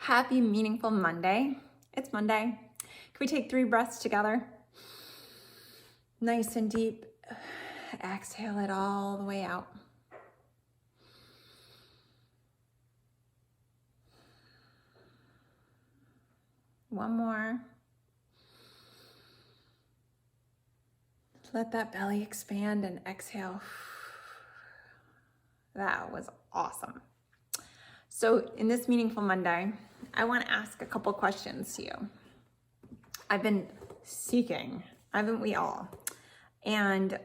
Happy Meaningful Monday. It's Monday. Can we take 3 breaths together? Nice and deep. Exhale it all the way out. One more. Let that belly expand and exhale. That was awesome. So in this Meaningful Monday, I want to ask a couple questions to you. I've been seeking, haven't we all? And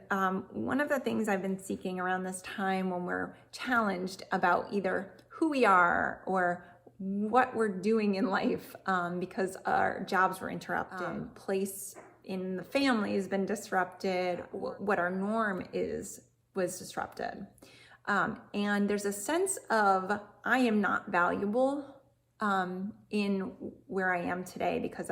one of the things I've been seeking around this time when we're challenged about either who we are or what we're doing in life because our jobs were interrupted, place in the family has been disrupted, what our norm was disrupted. And there's a sense of I am not valuable in where I am today because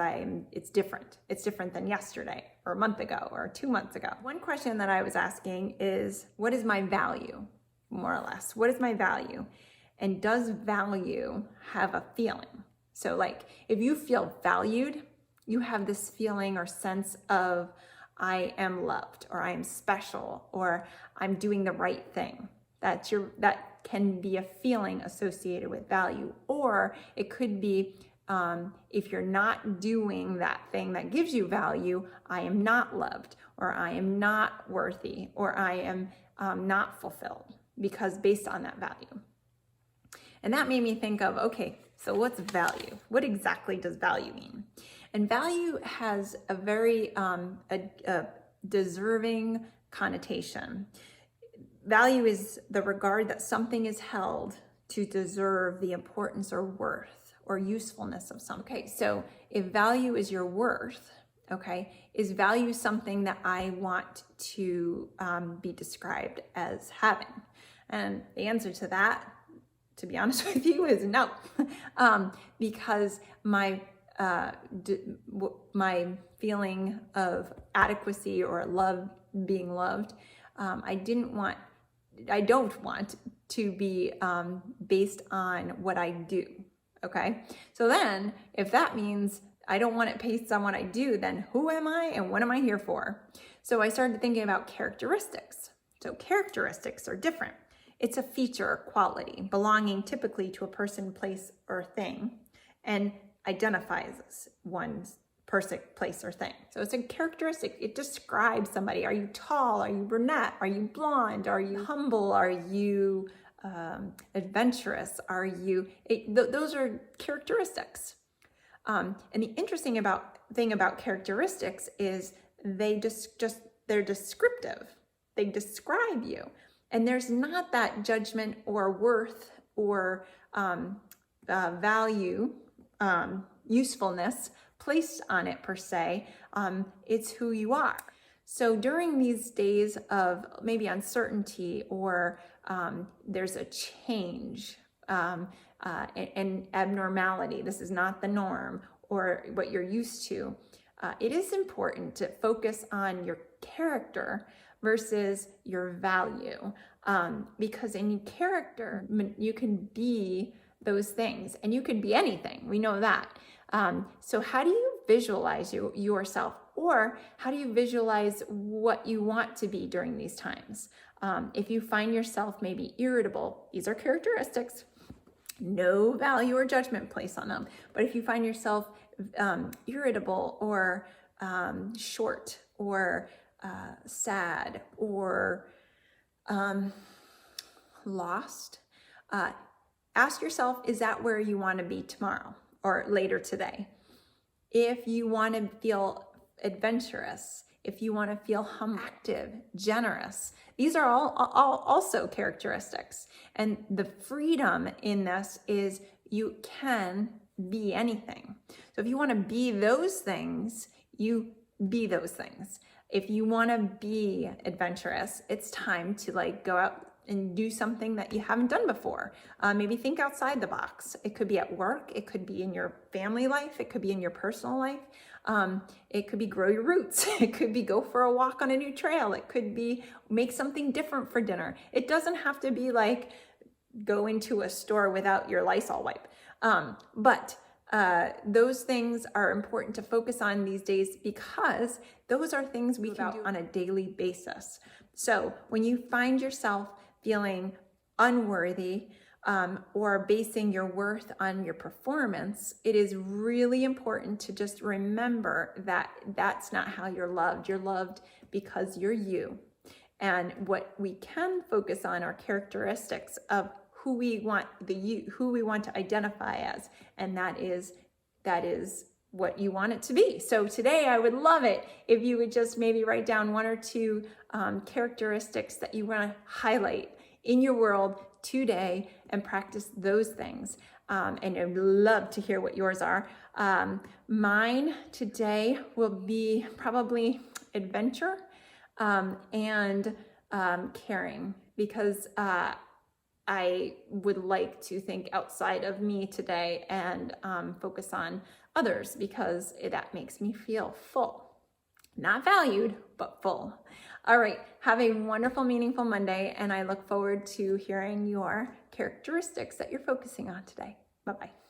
it's different. It's different than yesterday or a month ago or 2 months ago. One question that I was asking is, what is my value, more or less? What is my value? And does value have a feeling? So like, if you feel valued, you have this feeling or sense of I am loved, or I am special, or I'm doing the right thing. That can be a feeling associated with value. Or it could be if you're not doing that thing that gives you value, I am not loved, or I am not worthy, or I am not fulfilled because based on that value. And that made me think of, okay, so what's value? What exactly does value mean? And value has a very deserving connotation. Value is the regard that something is held to deserve the importance or worth or usefulness of something. Okay, so if value is your worth, okay, is value something that I want to be described as having? And the answer to that, to be honest with you, is no, because my feeling of adequacy or love, being loved, I don't want to be based on what I do, okay? So then, if that means I don't want it based on what I do, then who am I and what am I here for? So I started thinking about characteristics. So characteristics are different. It's a feature or quality belonging typically to a person, place, or thing, and identifies one's person, place, or thing. So it's a characteristic. It describes somebody. Are you tall? Are you brunette? Are you blonde? Are you humble? Are you adventurous? Are you? Those are characteristics. And the interesting thing about characteristics is they're descriptive. They describe you, and there's not that judgment or worth or value, usefulness placed on it per se. It's who you are. So during these days of maybe uncertainty or there's a change and abnormality, this is not the norm or what you're used to, it is important to focus on your character versus your value, because in character you can be those things, and you can be anything. We know that. So how do you visualize yourself, or how do you visualize what you want to be during these times? If you find yourself maybe irritable, these are characteristics, no value or judgment placed on them. But if you find yourself irritable or short or sad or lost, ask yourself, is that where you want to be tomorrow or later today? If you want to feel adventurous, if you want to feel active, generous, these are all also characteristics. And the freedom in this is you can be anything. So if you want to be those things, you be those things. If you want to be adventurous, it's time to go out and do something that you haven't done before. Maybe think outside the box. It could be at work. It could be in your family life. It could be in your personal life. It could be grow your roots. It could be go for a walk on a new trail. It could be make something different for dinner. It doesn't have to be go into a store without your Lysol wipe. But those things are important to focus on these days because those are things we can do on a daily basis. So when you find yourself feeling unworthy or basing your worth on your performance, it is really important to just remember that that's not how you're loved. You're loved because you're you. And what we can focus on are characteristics of who we want to identify as, and that is what you want it to be. So today I would love it if you would just maybe write down 1 or 2 characteristics that you want to highlight in your world today and practice those things. And I'd love to hear what yours are. Mine today will be probably adventure and caring, because I would like to think outside of me today and focus on others, because that makes me feel full. Not valued, but full. All right, have a wonderful, meaningful Monday, and I look forward to hearing your characteristics that you're focusing on today. Bye-bye.